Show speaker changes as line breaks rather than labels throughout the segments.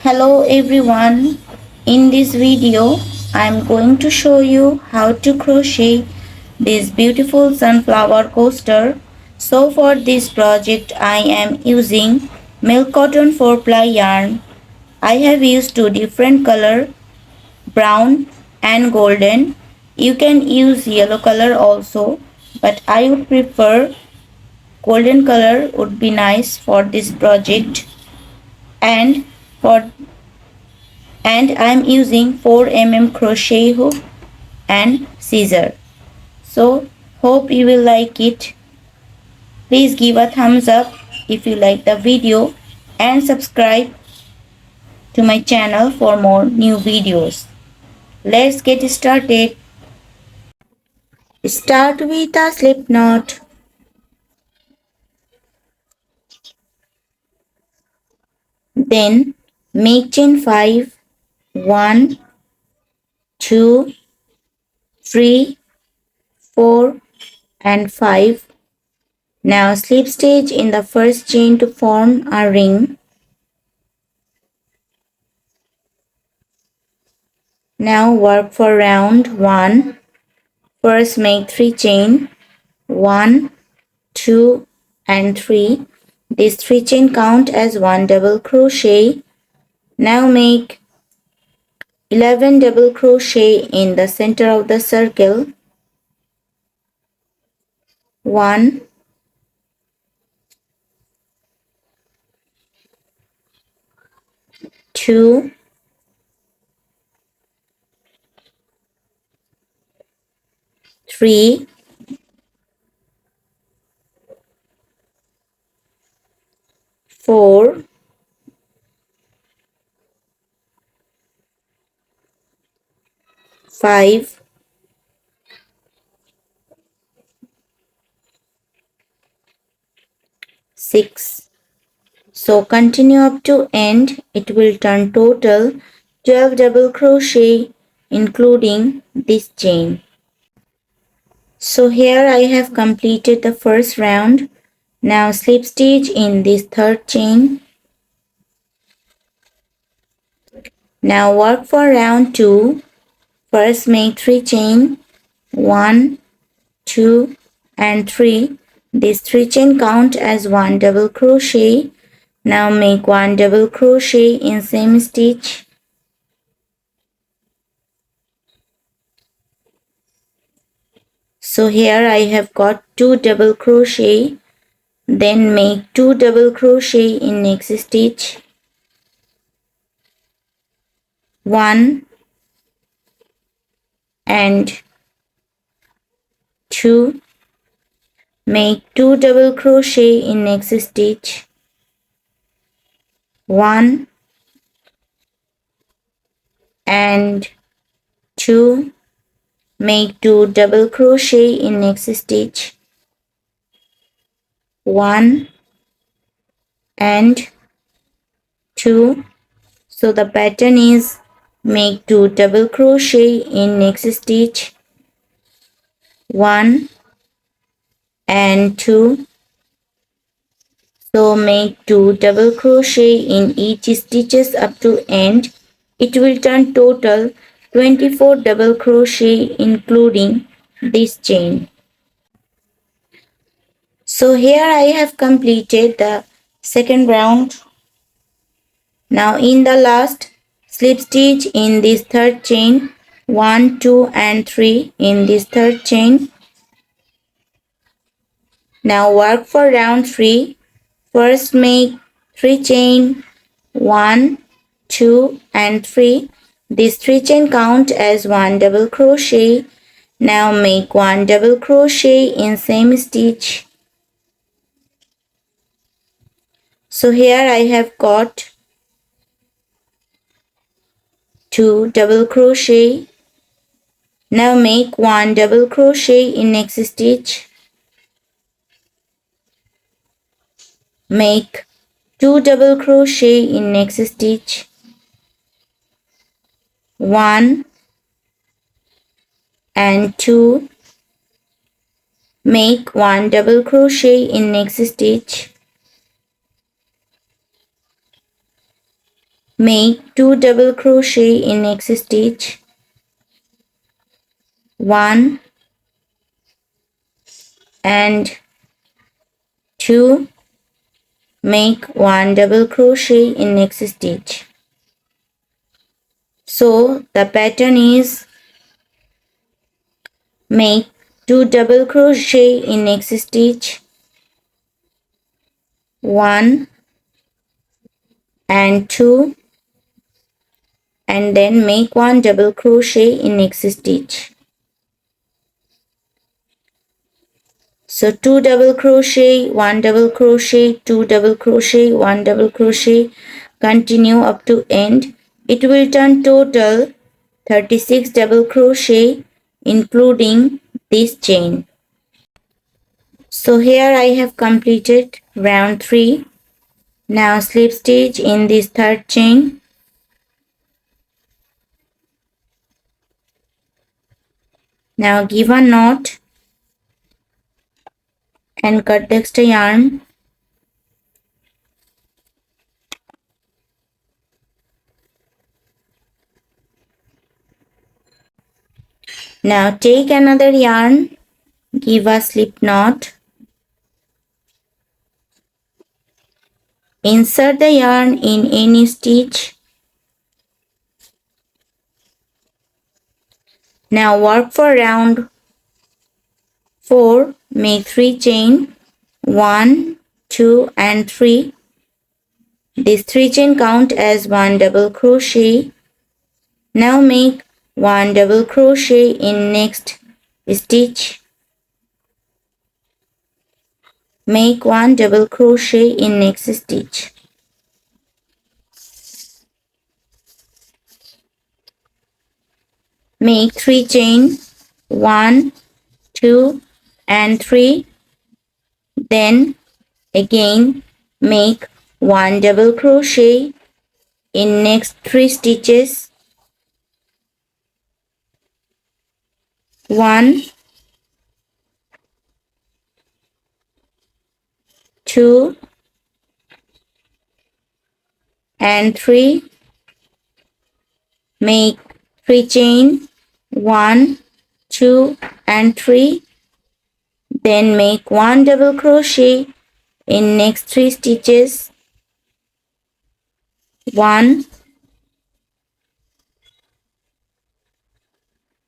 Hello everyone. In this video, I am going to show you how to crochet this beautiful sunflower coaster. So for this project, I am using milk cotton 4-ply yarn. I have used two different color, brown and golden. You can use yellow color also, but I would prefer golden color would be nice for this project. And for and I am using 4 mm crochet hook and scissor. So hope you will like it. Please give a thumbs up if you like the video and subscribe to my channel for more new videos. Let's get started. Start with a slip knot. Then make chain 5, 1, 2, 3, 4 and 5. Now slip stitch in the first chain to form a ring. Now work for round 1. First make 3 chain, 1, 2 and 3. These 3 chain count as 1 double crochet. Now make 11 double crochet in the center of the circle. 1, 2, 3, 4, 5, 6. So continue up to end. It will turn total 12 double crochet including this chain. So here I have completed the first round. Now slip stitch in this third chain. Now work for round 2. First make 3 chain, 1, 2 and 3. These 3 chain count as 1 double crochet. Now make 1 double crochet in same stitch. So here I have got 2 double crochet. Then make 2 double crochet in next stitch. 1 and 2. Make 2 double crochet in next stitch. 1 and 2. Make 2 double crochet in next stitch. 1 and 2. So the pattern is make 2 double crochet in next stitch. 1 and 2. So make 2 double crochet in each stitches up to end. It will turn total 24 double crochet including this chain. So here I have completed the second round. Now in the last, slip stitch in this third chain, 1, 2 and 3 in this third chain. Now work for round 3. First make 3 chain, 1, 2 and 3. These 3 chain count as 1 double crochet. Now make 1 double crochet in same stitch. So here I have got 2 double crochet. Now make 1 double crochet in next stitch. Make 2 double crochet in next stitch. 1 and 2. Make 1 double crochet in next stitch. make 2 double crochet in next stitch, 1 and 2, make 1 double crochet in next stitch. So the pattern is make 2 double crochet in next stitch, 1 and 2, and then make 1 double crochet in next stitch. So 2 double crochet, 1 double crochet, 2 double crochet, 1 double crochet, continue up to end. It will turn total 36 double crochet including this chain. So here I have completed round 3. Now slip stitch in this third chain. Now give a knot and cut the extra yarn. Now take another yarn, give a slip knot. Insert the yarn in any stitch. Now work for round 4. Make 3 chain, 1, 2 and 3. These 3 chain count as 1 double crochet. Now make 1 double crochet in next stitch. Make 1 double crochet in next stitch. Make 3 chain, 1, 2 and 3. Then again make 1 double crochet in next 3 stitches. 1, 2 and 3. Make 3 chain, 1, 2 and 3. Then make 1 double crochet in next 3 stitches. 1,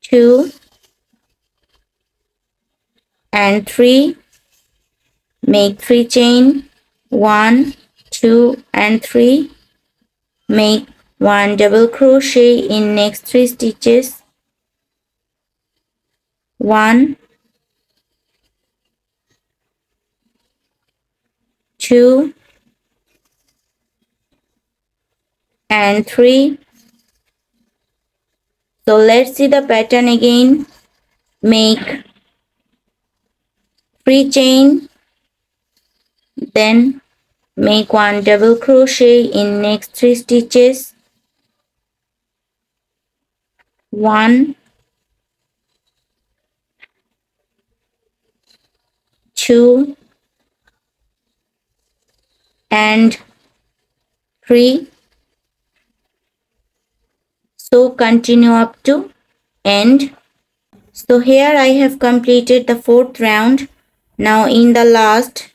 2 and 3. Make 3 chain, 1, 2 and 3. Make 1 double crochet in next 3 stitches. 1, 2 and 3. So let's see the pattern again. Make 3 chain, then make 1 double crochet in next 3 stitches. 1, 2 and 3. So continue up to end. So here I have completed the 4th round. Now in the last,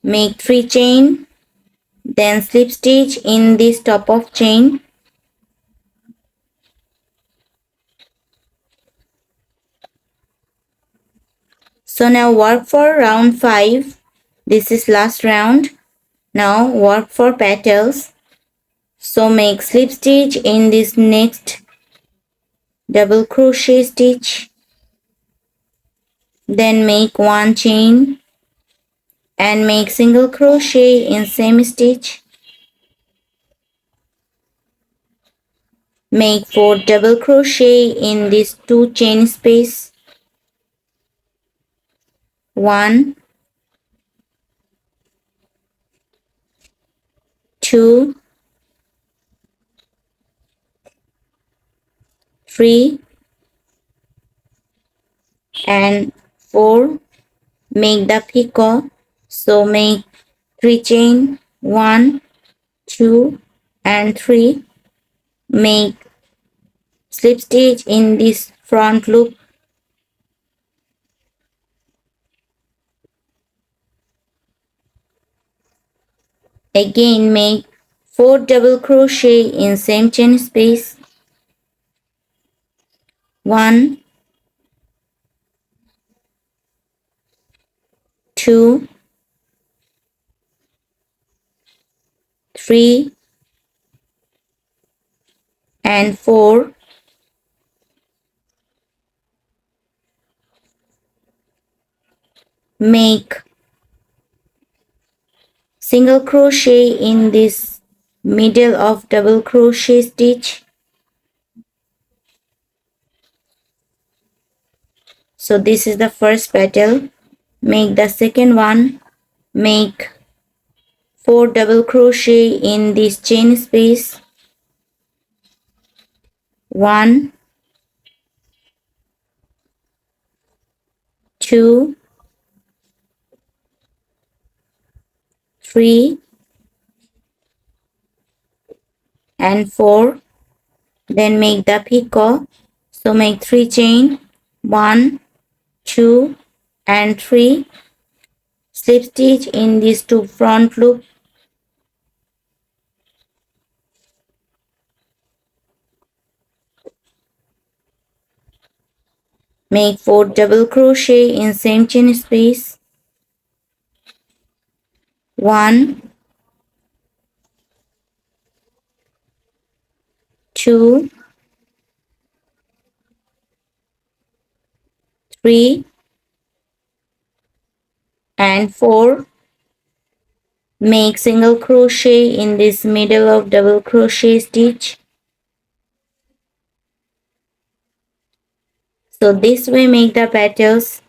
make 3 chain, then slip stitch in this top of chain. So now work for round 5. This is last round. Now work for petals. So make slip stitch in this next double crochet stitch. Then make 1 chain and make single crochet in same stitch. Make 4 double crochet in this 2 chain space. 1, 2, 3 and 4. Make the picot. So make 3 chain, 1, 2 and 3. make slip stitch in this front loop. Again make 4 double crochet in same chain space. 1, 2, 3 and 4. Make single crochet in this middle of double crochet stitch. So this is the first petal. Make the second one. Make 4 double crochet in this chain space. 1, 2, 3 and 4. Then make the picot. So make 3 chain. 1, 2 and 3. Slip stitch in these 2 front loop. Make 4 double crochet in same chain space. 1, 2, 3 and 4. Make single crochet in this middle of double crochet stitch. So this way make the petals.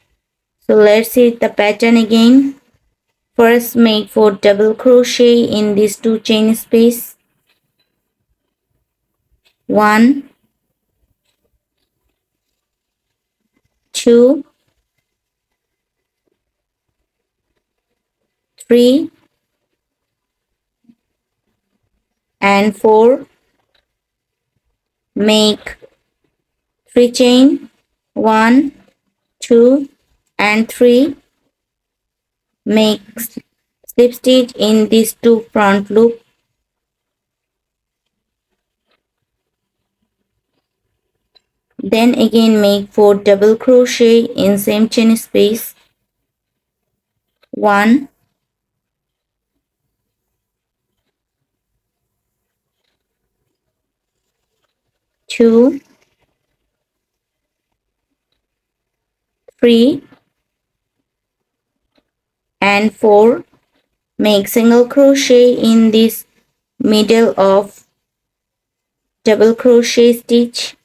So let's see the pattern again. First make 4 double crochet in these 2 chain space. 1, 2, 3 and 4. Make 3 chain. 1, 2 and 3. Make slip stitch in these 2 front loop. Then again make 4 double crochet in same chain space. 1, 2, 3 and 4. Make single crochet in this middle of double crochet stitch.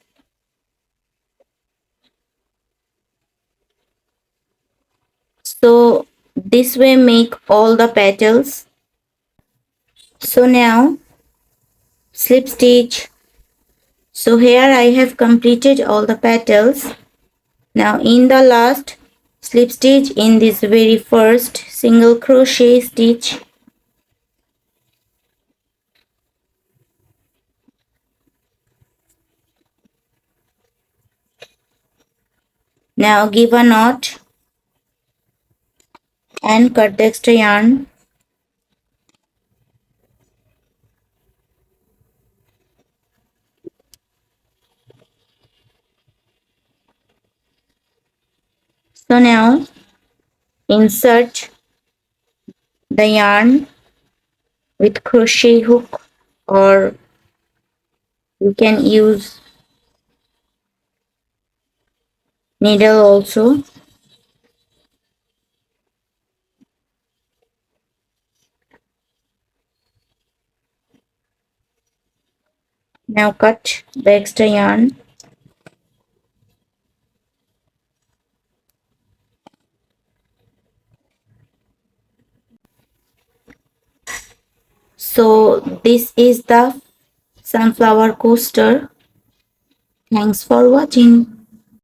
So this way make all the petals. So now slip stitch. So here I have completed all the petals. Now in the last, slip stitch in this very first single crochet stitch. Now give a knot and cut the extra yarn. So now insert the yarn with crochet hook, or you can use needle also. Now cut the extra yarn. So this is the sunflower coaster. Thanks for watching.